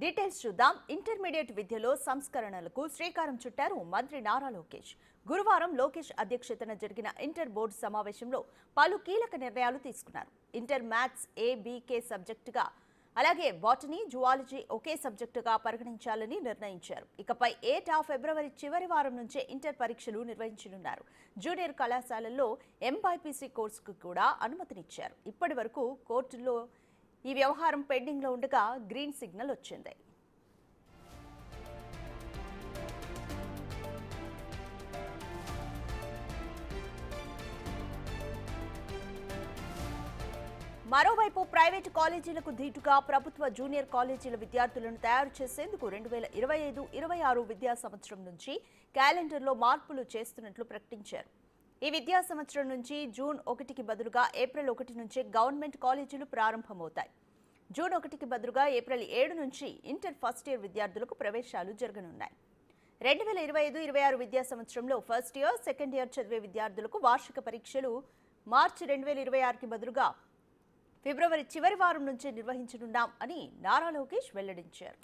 Details చూద్దాం. Intermediate విద్యలో సంస్కరణలకు శ్రీకారం చుట్టారు మంత్రి నారా లోకేష్. గురువారం లోకేష్ అధ్యక్షతన జరిగిన ఇంటర్ బోర్డు సమావేశంలో పలు కీలక నిర్ణయాలు తీసుకున్నారు. ఇంటర్ మ్యాథ్స్ A-B-K సబ్జెక్టుగా, అలాగే బాటనీ, జువాలజీ ఒకే సబ్జెక్టుగా పరిగణించాలని నిర్ణయించారు. ఇకపై ఏటా ఫిబ్రవరి చివరి వారం నుంచే ఇంటర్ పరీక్షలు నిర్వహించనున్నారు. జూనియర్ కళాశాలల్లో MYPC కోర్సుకు కూడా అనుమతినిచ్చారు. ఇప్పటి వరకు కోర్టుల్లో ఈ వ్యవహారం పెండింగ్ లో ఉండగా గ్రీన్ సిగ్నల్ వచ్చింది. మరోవైపు ప్రైవేటు కాలేజీలకు ధీటుగా ప్రభుత్వ జూనియర్ కాలేజీల విద్యార్థులను తయారు చేసేందుకు 2025-26 విద్యా సంవత్సరం నుంచి క్యాలెండర్లో మార్పులు చేస్తున్నట్లు ప్రకటించారు. ఈ విద్యా సంవత్సరం నుంచి జూన్ 1కి బదులుగా ఏప్రిల్ 1 నుంచే గవర్నమెంట్ కాలేజీలు ప్రారంభమవుతాయి. జూన్ 1కి బదులుగా ఏప్రిల్ 7 నుంచి ఇంటర్ ఫస్ట్ ఇయర్ విద్యార్థులకు ప్రవేశాలు జరగనున్నాయి. 2025-26 విద్యా సంవత్సరంలో ఫస్ట్ ఇయర్, సెకండ్ ఇయర్ చదివే విద్యార్థులకు వార్షిక పరీక్షలు మార్చి 2026కి బదులుగా ఫిబ్రవరి చివరి వారం నుంచి నిర్వహించనున్నాం అని నారా లోకేష్ వెల్లడించారు.